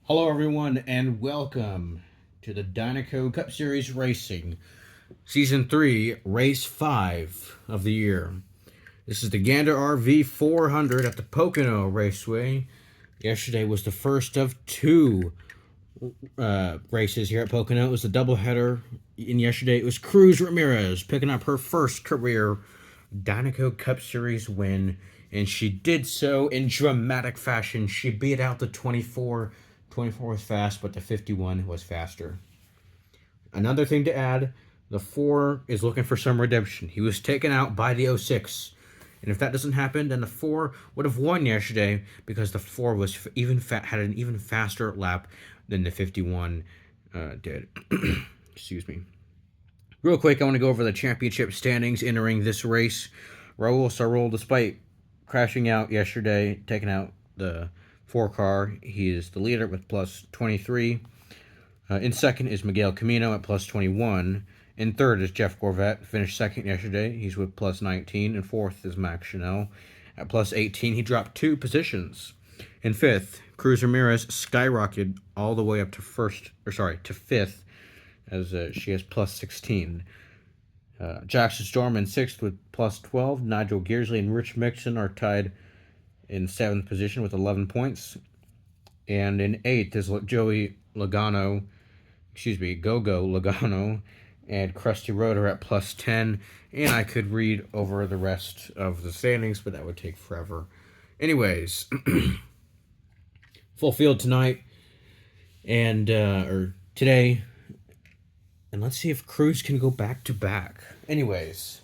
Hello, everyone, and welcome to the Dynaco Cup Series Racing, Season 3, Race 5 of the year. This is the Gander RV 400 at the Pocono Raceway. Yesterday was the first of two races here at Pocono. It was a doubleheader, and yesterday it was Cruz Ramirez picking up her first career Dynaco Cup Series win, and she did so in dramatic fashion. She beat out the 24. 24 was fast, but the 51 was faster. Another thing to add, the 4 is looking for some redemption. He was taken out by the 06. And if that doesn't happen, then the 4 would have won yesterday because the 4 was had an even faster lap than the 51 did. Excuse me. Real quick, I want to go over the championship standings entering this race. Raul Sarol, despite crashing out yesterday, taking out the 4 car, he is the leader with plus 23. In second is Miguel Camino at plus 21. In third is Jeff Gorvet, finished second yesterday. He's with plus 19. And fourth is Max Chanel at plus 18. He dropped 2 positions. In fifth, Cruz Ramirez skyrocketed all the way up to fifth, as she has plus 16. Jackson Storm in 6th with plus 12. Nigel Gearsley and Rich Mixon are tied in 7th position with 11 points. And in 8th is Gogo Logano, and Krusty Rotor at plus 10. And I could read over the rest of the standings, but that would take forever. Anyways, full field tonight, and or today. And let's see if Cruz can go back to back. Anyways,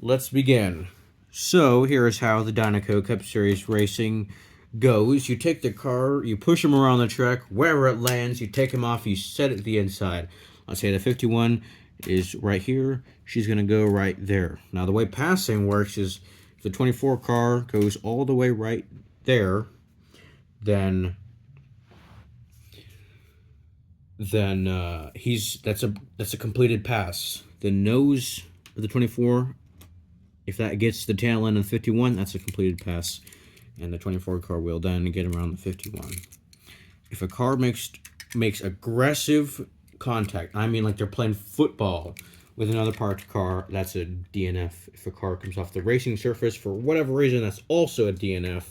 let's begin. So here is how the Dynaco Cup Series racing goes. You take the car, you push him around the track, wherever it lands, you take him off, you set it to the inside. Let's say the 51 is right here. She's going to go right there. Now the way passing works is if the 24 car goes all the way right there, then that's a completed pass. The nose of the 24, if that gets the tail end of the 51, that's a completed pass, and the 24 car will then get around the 51. If a car makes aggressive contact, I mean like they're playing football with another parked car, that's a DNF. If a car comes off the racing surface for whatever reason, that's also a DNF.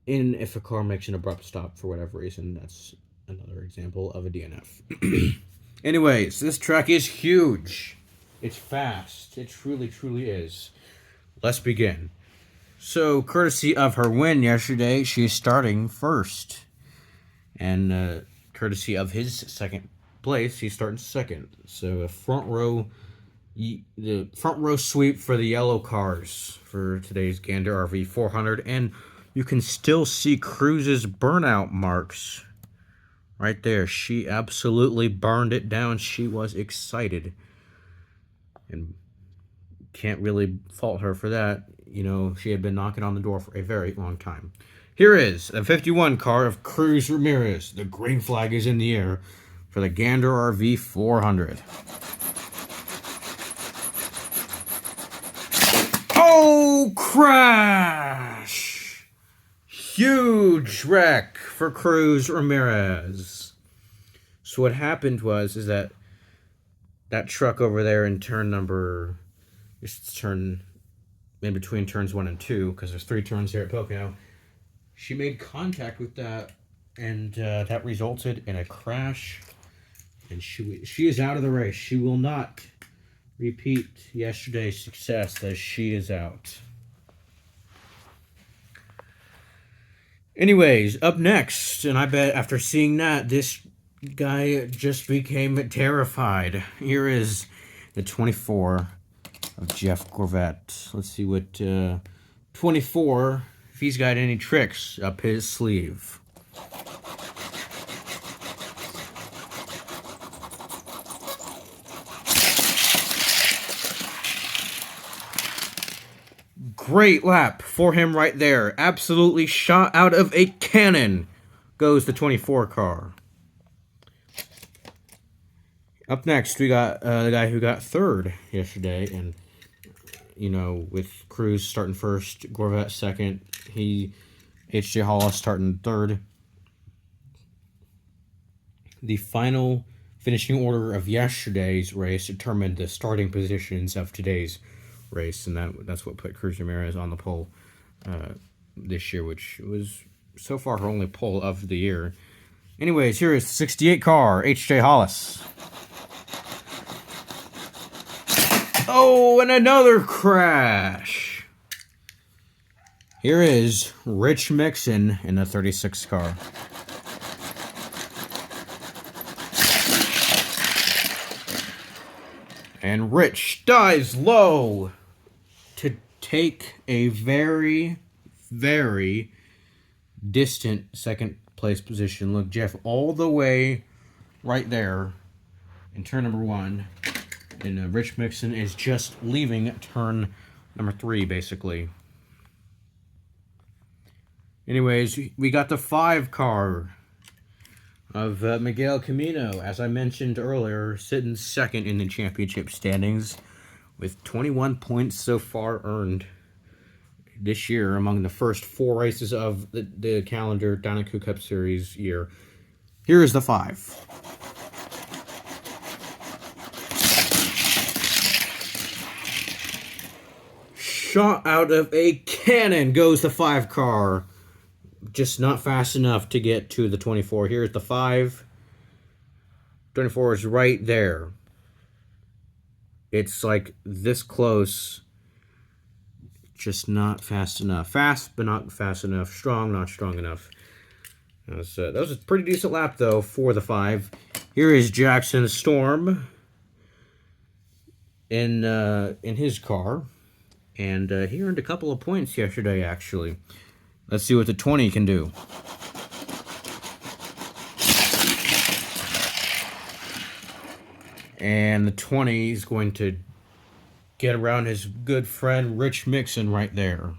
And if a car makes an abrupt stop for whatever reason, that's another example of a DNF. Anyways, this track is huge. It's fast. It truly, truly is. Let's begin. So, courtesy of her win yesterday, she's starting first. And courtesy of his second place, he's starting second. So, the front row sweep for the yellow cars for today's Gander RV 400. And you can still see Cruz's burnout marks right there. She absolutely burned it down. She was excited. And can't really fault her for that. You know, she had been knocking on the door for a very long time. Here is the 51 car of Cruz Ramirez. The green flag is in the air for the Gander RV 400. Oh, crash! Huge wreck for Cruz Ramirez. So what happened is that truck over there in in between turns 1 and 2, because there's 3 turns here at Pocono, she made contact with that, and that resulted in a crash, and she is out of the race. She will not repeat yesterday's success, as she is out. Anyways, up next, and I bet after seeing that, this guy just became terrified. Here is the 24 of Jeff Gorvet. Let's see what 24, if he's got any tricks up his sleeve. Great lap for him right there. Absolutely shot out of a cannon goes the 24 car. Up next, we got the guy who got third yesterday, and with Cruz starting first, Gorvet second, H.J. Hollis starting third. the final finishing order of yesterday's race determined the starting positions of today's race, and that's what put Cruz Ramirez on the pole this year, which was so far her only pole of the year. Anyways, here is 68 car, H.J. Hollis. Oh, and another crash. Here is Rich Mixon in the 36 car. And Rich dives low to take a very, very distant second place position. Look, Jeff, all the way right there in turn number 1. And Rich Mixon is just leaving turn number 3, basically. Anyways, we got the 5 car of Miguel Camino, as I mentioned earlier, sitting second in the championship standings with 21 points so far earned this year among the first 4 races of the calendar Dinoco Cup Series year. Here is the 5. Shot out of a cannon goes the 5 car. Just not fast enough to get to the 24. Here's the 5. 24 is right there. It's like this close. Just not fast enough. Fast, but not fast enough. Strong, not strong enough. That was a pretty decent lap, though, for the 5. Here is Jackson Storm in his car. And he earned a couple of points yesterday, actually. Let's see what the 20 can do. And the 20 is going to get around his good friend Rich Mixon right there.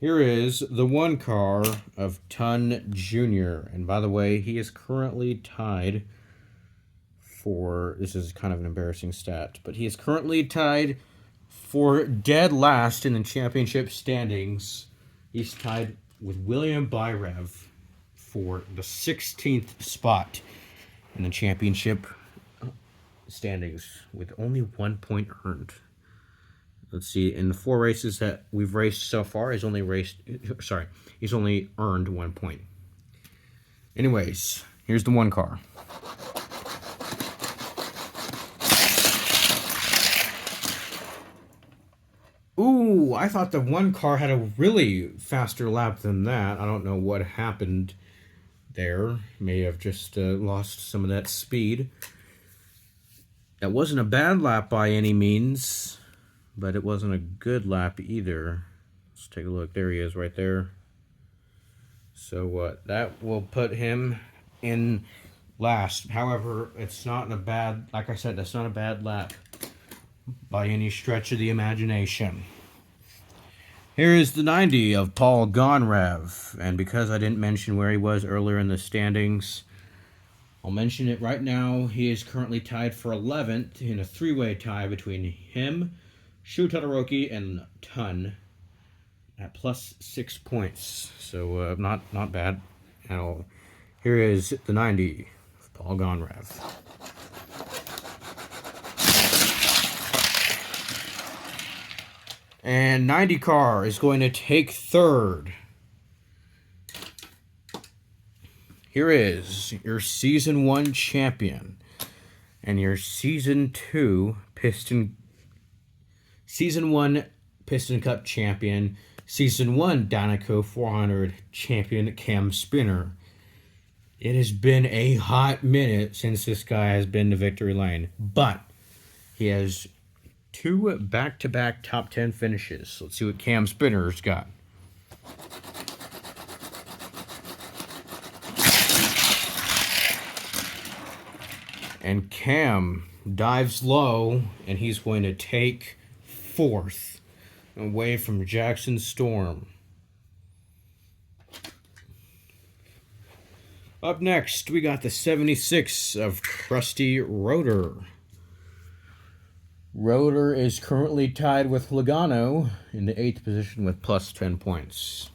Here is the 1 car of Ton Jr. And by the way, he is currently tied for, this is kind of an embarrassing stat, but he is currently tied for dead last in the championship standings. He's tied with William Byrev for the 16th spot in the championship standings with only 1 point earned. Let's see, in the 4 races that we've raced so far, he's only earned 1 point. Anyways, here's the 1 car. Ooh, I thought the 1 car had a really faster lap than that. I don't know what happened there. May have just lost some of that speed. That wasn't a bad lap by any means, but it wasn't a good lap either. Let's take a look. There he is right there. So that will put him in last. However, it's not a bad, like I said, that's not a bad lap by any stretch of the imagination. Here is the 90 of Paul Gonrev, and because I didn't mention where he was earlier in the standings, I'll mention it right now. He is currently tied for 11th in a 3-way tie between him, Shu Todoroki, and Ton at plus 6 points. So not bad at all. Here is the 90 of Paul Gonrev. And 90 car is going to take 3rd. Here is your Season 1 champion and your Season 1 Piston Cup champion, Season 1 Dinoco 400 champion Cam Spinner. It has been a hot minute since this guy has been to victory lane, but he has 2 back-to-back top 10 finishes. Let's see what Cam Spinner's got. And Cam dives low, and he's going to take 4th away from Jackson Storm. Up next, we got the 76 of Krusty Rotor. Rotor is currently tied with Logano in the 8th position with plus 10 points.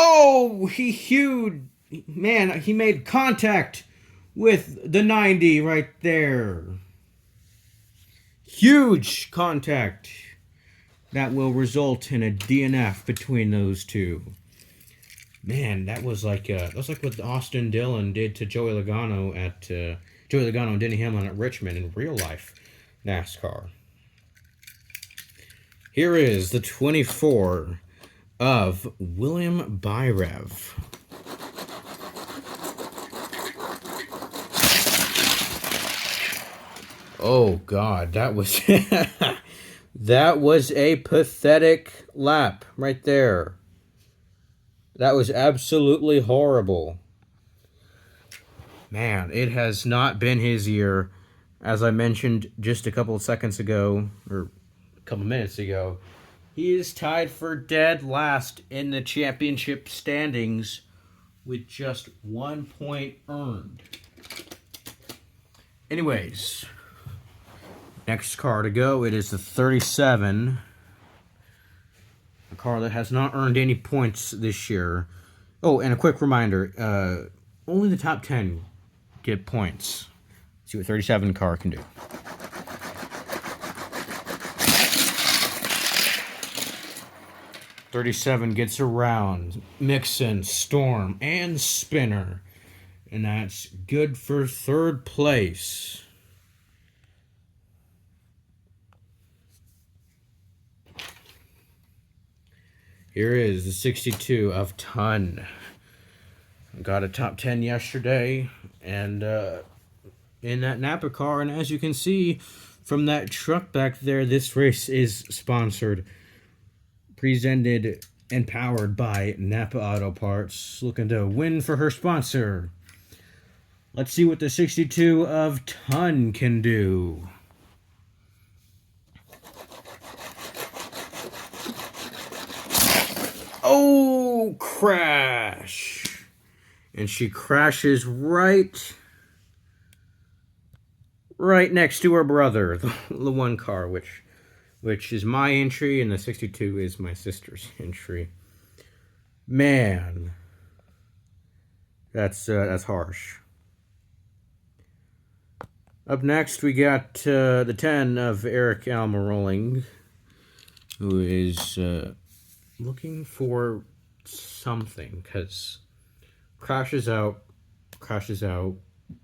Oh, he made contact with the 90 right there. Huge contact. That will result in a DNF between those two. Man, that was like what Austin Dillon did to Joey Logano and Denny Hamlin at Richmond in real life NASCAR. Here is the 24 of William Byrev. Oh God, that was that was a pathetic lap right there. That was absolutely horrible. Man, it has not been his year. As I mentioned just a couple of seconds ago, or a couple minutes ago, he is tied for dead last in the championship standings with just 1 point earned. Anyways, next car to go, it is the 37. A car that has not earned any points this year. Oh, and a quick reminder, only the top 10 get points. Let's see what 37 car can do. '37 gets around Mixon, Storm, and Spinner. And that's good for third place. Here is the 62 of Ton. Got a top 10 yesterday, and in that Napa car, and as you can see from that truck back there, this race is sponsored, presented, and powered by Napa Auto Parts, looking to win for her sponsor. Let's see what the 62 of Ton can do. Oh, crash. And she crashes right next to her brother, the one car, which is my entry, and the 62 is my sister's entry. Man, that's harsh. Up next, we got the 10 of Eric Almiroling, who is looking for something, because crashes out,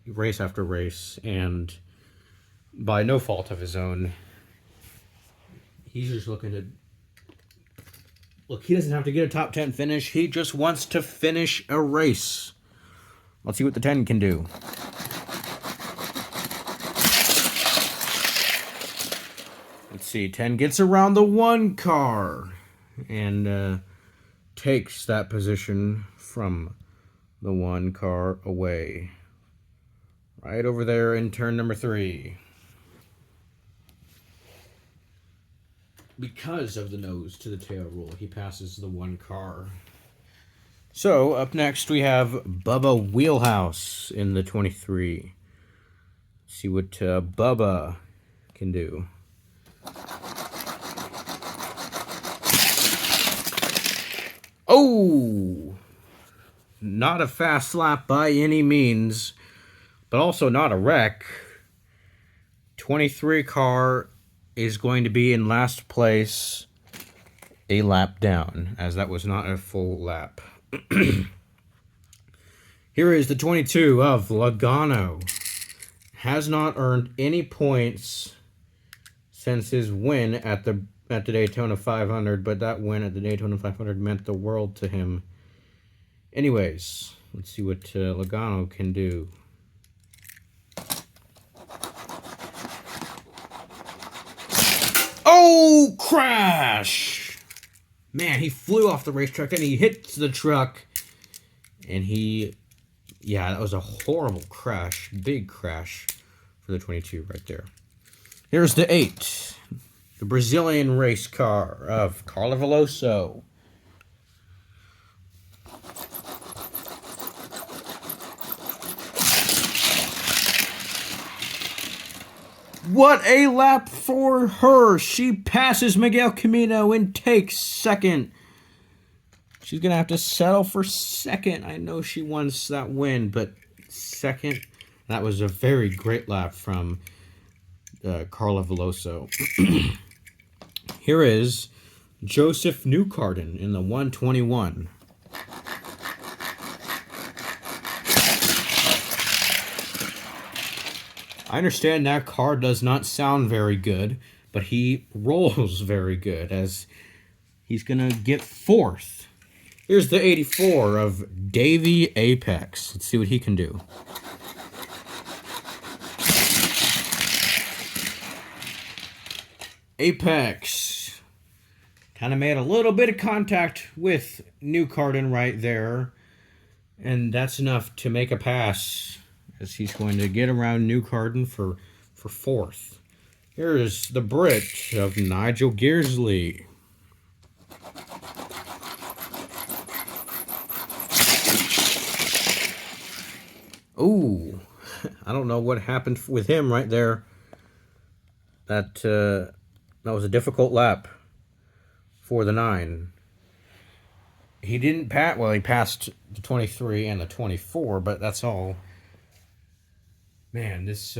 race after race, and by no fault of his own, he's just looking to... Look, he doesn't have to get a top 10 finish, he just wants to finish a race. Let's see what the 10 can do. Let's see, 10 gets around the 1 car and takes that position from the 1 car away. Right over there in turn number 3. Because of the nose to the tail rule, he passes the 1 car. So, up next we have Bubba Wheelhouse in the 23. See what Bubba can do. Oh! Not a fast lap by any means, but also not a wreck. 23 car is going to be in last place, a lap down, as that was not a full lap. Here is the 22 of Logano. Has not earned any points since his win at the Daytona 500, but that win at the Daytona 500 meant the world to him. Anyways, let's see what Logano can do. Oh, crash! Man, he flew off the racetrack, then he hits the truck, and yeah, that was a horrible crash, big crash for the 22 right there. Here's the 8, the Brazilian race car of Carlo Veloso. What a lap for her! She passes Miguel Camino and takes second. She's going to have to settle for second. I know she wants that win, but second, that was a very great lap from Carla Veloso. Here is Joseph Newcarden in the 121. I understand that car does not sound very good, but he rolls very good as he's going to get fourth. Here's the 84 of Davey Apex. Let's see what he can do. Apex kind of made a little bit of contact with Newcarden right there, and that's enough to make a pass as he's going to get around Newcarden for fourth. Here is the Brit of Nigel Gearsley. Ooh, I don't know what happened with him right there. That was a difficult lap for the 9. He didn't pass, well, he passed the 23 and the 24, but that's all. Man, this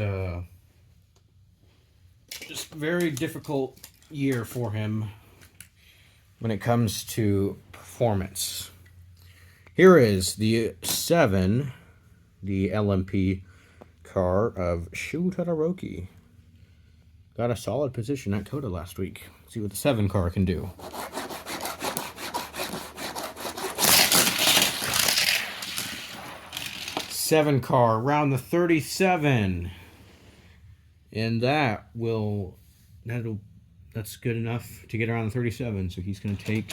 just very difficult year for him when it comes to performance. Here is the 7, the LMP car of Shu Todoroki. Got a solid position at COTA last week. Let's see what the 7 car can do. Seven car around the 37, and that's good enough to get around the 37. So he's going to take,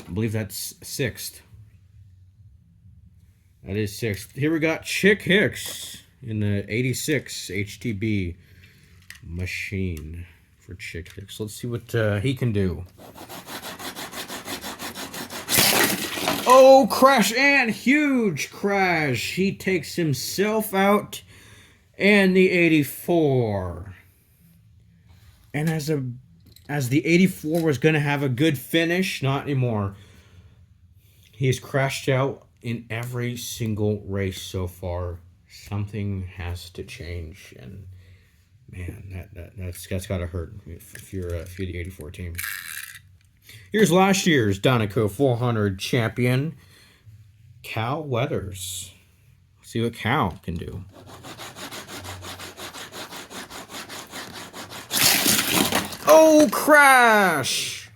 I believe that's 6th. That is 6th. Here we got Chick Hicks in the 86 HTB machine for Chick Hicks. Let's see what he can do. Oh, crash, and huge crash. He takes himself out and the 84. And as the 84 was going to have a good finish, not anymore. He's crashed out in every single race so far. Something has to change, and man, that's got to hurt if you're the 84 team. Here's last year's Donico 400 champion, Cal Weathers. Let's see what Cal can do. Oh, crash!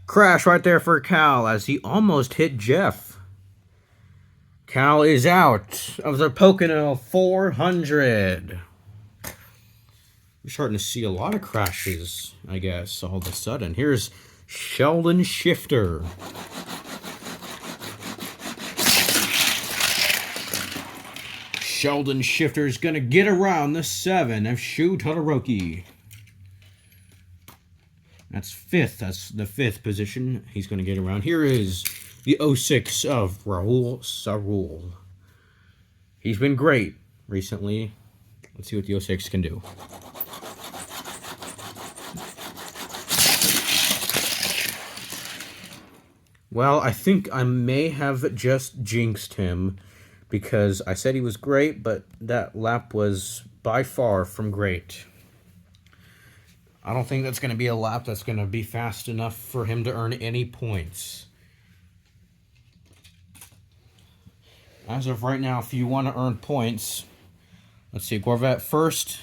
Crash right there for Cal as he almost hit Jeff. Cal is out of the POCONO 400. We're starting to see a lot of crashes, I guess, all of a sudden. Here's Sheldon Shifter. Sheldon Shifter is going to get around the 7 of Shu Todoroki. That's 5th. That's the 5th position he's going to get around. Here is the 06 of Rahul Sarul. He's been great recently. Let's see what the 06 can do. Well, I think I may have just jinxed him because I said he was great, but that lap was by far from great. I don't think that's going to be a lap that's going to be fast enough for him to earn any points. As of right now, if you want to earn points, let's see, Corvette 1st,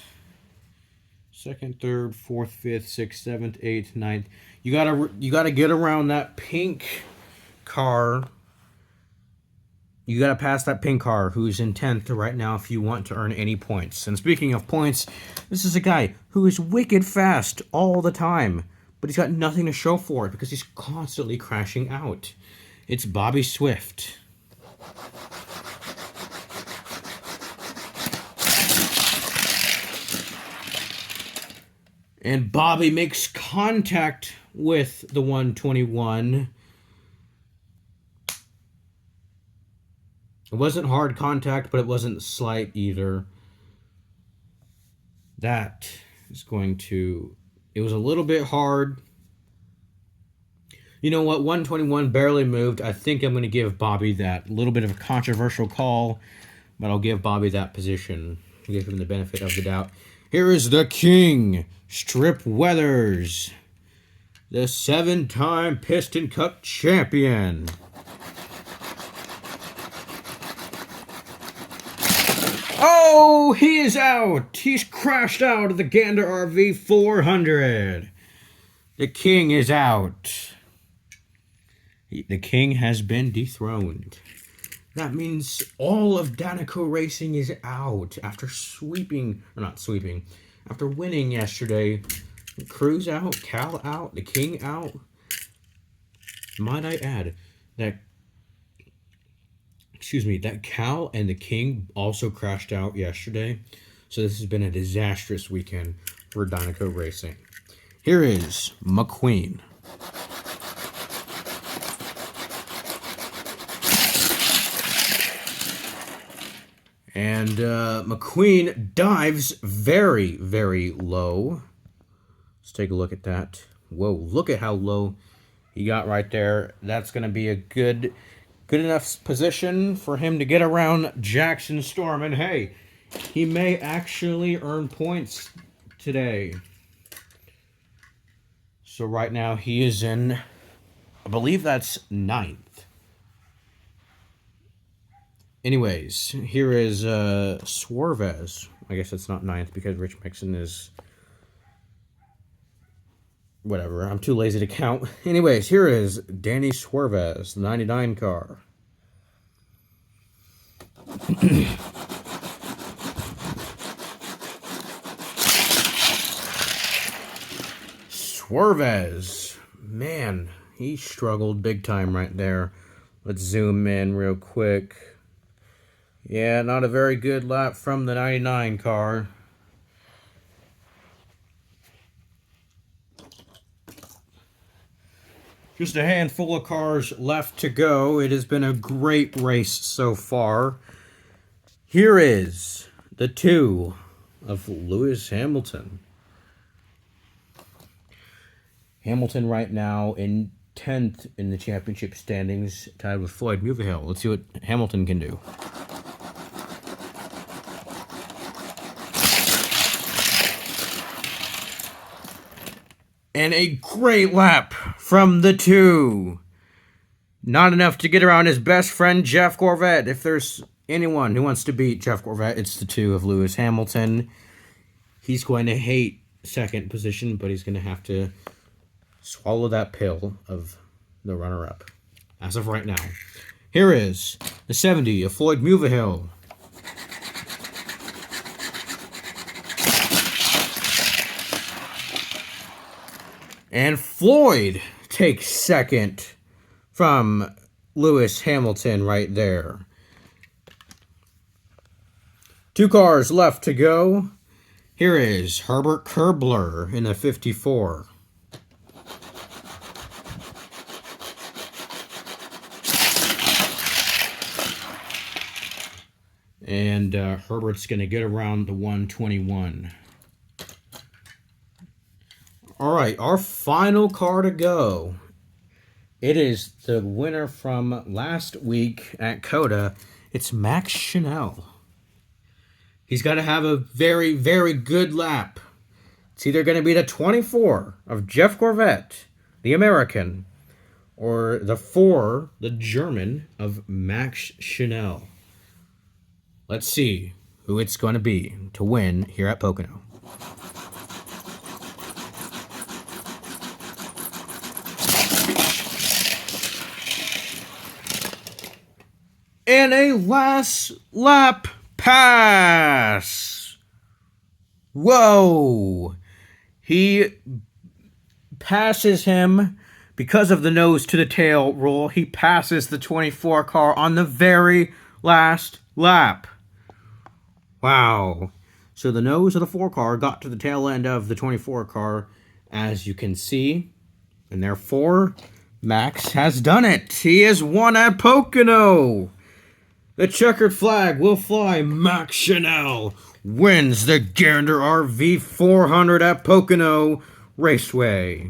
2nd, 3rd, 4th, 5th, 6th, 7th, 8th, 9th. You gotta get around that pink car. You gotta pass that pink car who's in 10th right now if you want to earn any points. And speaking of points, this is a guy who is wicked fast all the time, but he's got nothing to show for it because he's constantly crashing out. It's Bobby Swift. And Bobby makes contact with the 121. It wasn't hard contact, but it wasn't slight either. That is going to... It was a little bit hard. You know what? 121 barely moved. I think I'm going to give Bobby that little bit of a controversial call, but I'll give Bobby that position. Give him the benefit of the doubt. Here is the King, Strip Weathers, the 7-time Piston Cup champion. Oh, he is out. He's crashed out of the Gander RV 400. The King is out. The King has been dethroned. That means all of Danico Racing is out after after winning yesterday. Cruz out, Cal out, the King out. Might I add that Cal and the King also crashed out yesterday. So this has been a disastrous weekend for Danico Racing. Here is McQueen. And McQueen dives very, very low. Let's take a look at that. Whoa, look at how low he got right there. That's going to be a good enough position for him to get around Jackson Storm. And hey, he may actually earn points today. So right now he is in, I believe that's 9th. Anyways, here is Suarez. I guess it's not 9th because Rich Mixon is... whatever, I'm too lazy to count. Anyways, here is Danny Suarez, the 99 car. Suarez, man, he struggled big time right there. Let's zoom in real quick. Yeah, not a very good lap from the 99 car. Just a handful of cars left to go. It has been a great race so far. Here is the 2 of Lewis Hamilton. Hamilton right now in 10th in the championship standings, tied with Floyd Mulvihill. Let's see what Hamilton can do. And a great lap from the 2. Not enough to get around his best friend, Jeff Corvette. If there's anyone who wants to beat Jeff Corvette, it's the 2 of Lewis Hamilton. He's going to hate second position, but he's going to have to swallow that pill of the runner-up as of right now. Here is the 70 of Floyd Mulvihill. And Floyd takes second from Lewis Hamilton right there. 2 cars left to go. Here is Herbert Kerbler in the 54. And Herbert's going to get around the 121. All right, our final car to go. It is the winner from last week at COTA. It's Max Chanel. He's got to have a very, very good lap. It's either going to be the 24 of Jeff Corvette, the American, or the 4, the German, of Max Chanel. Let's see who it's going to be to win here at Pocono. And a last lap pass. Whoa. He passes him because of the nose to the tail rule. He passes the 24 car on the very last lap. Wow. So the nose of the 4 car got to the tail end of the 24 car, as you can see. And therefore, Max has done it. He has won at Pocono. The checkered flag will fly. Max Chanel wins the Gander RV 400 at Pocono Raceway.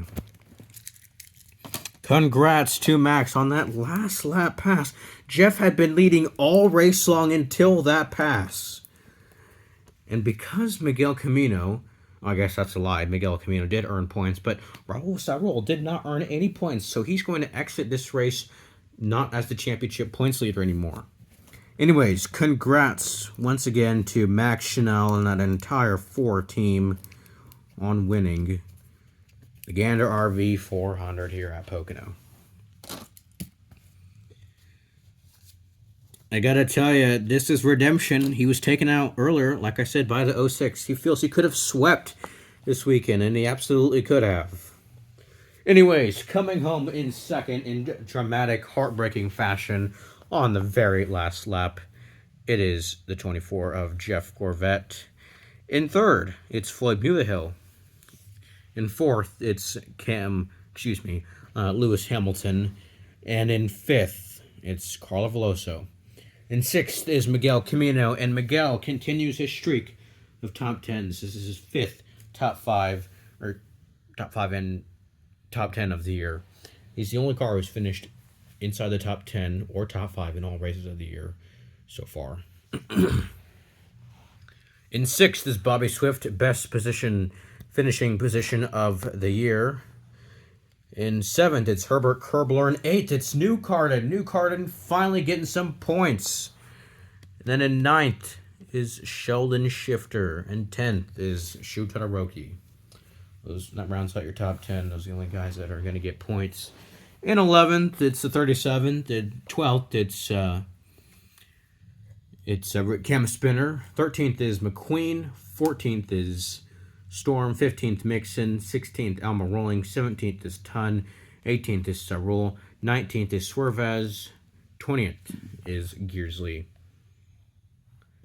Congrats to Max on that last lap pass. Jeff had been leading all race long until that pass. And because Miguel Camino, I guess that's a lie, Miguel Camino did earn points, but Raul Sarol did not earn any points, so he's going to exit this race not as the championship points leader anymore. Anyways, congrats once again to Max Chanel and that entire 4 team on winning the Gander RV 400 here at Pocono. I gotta tell you, this is redemption. He was taken out earlier, like I said, by the 06. He feels he could have swept this weekend, and he absolutely could have. Anyways, coming home in second in dramatic, heartbreaking fashion on the very last lap, it is the 24 of Jeff Corvette. In third, it's Floyd Mulehill. In fourth, it's Lewis Hamilton. And in fifth, it's Carlo Veloso. In sixth is Miguel Camino, and Miguel continues his streak of top 10s. This is his 5th top 5 and top 10 of the year. He's the only car who's finished inside the top 10 or top 5 in all races of the year so far. In 6th is Bobby Swift, best finishing position of the year. In 7th, it's Herbert Kerbler. In 8th, it's New Carden finally getting some points. And then in 9th is Sheldon Shifter. And 10th is Shu Todoroki. That rounds out your top 10. Those are the only guys that are going to get points. In 11th, it's the 37th. In 12th, it's Cam Spinner. 13th is McQueen. 14th is Storm. 15th, Mixon. 16th, Alma Rolling. 17th is Tun. 18th is Sarul. 19th is Swervez. 20th is Gearsley.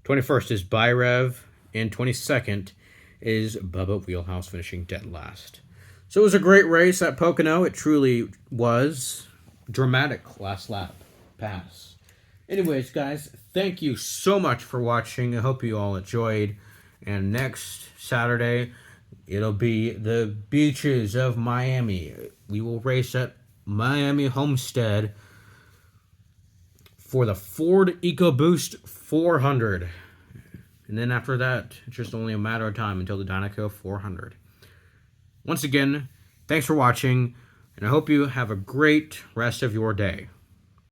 21st is Byrev. And 22nd is Bubba Wheelhouse, finishing dead last. So it was a great race at Pocono. It truly was. Dramatic last lap pass. Anyways, guys, thank you so much for watching. I hope you all enjoyed. And next Saturday, it'll be the beaches of Miami. We will race at Miami Homestead for the Ford EcoBoost 400. And then after that, it's just only a matter of time until the Dynaco 400. Once again, thanks for watching, and I hope you have a great rest of your day.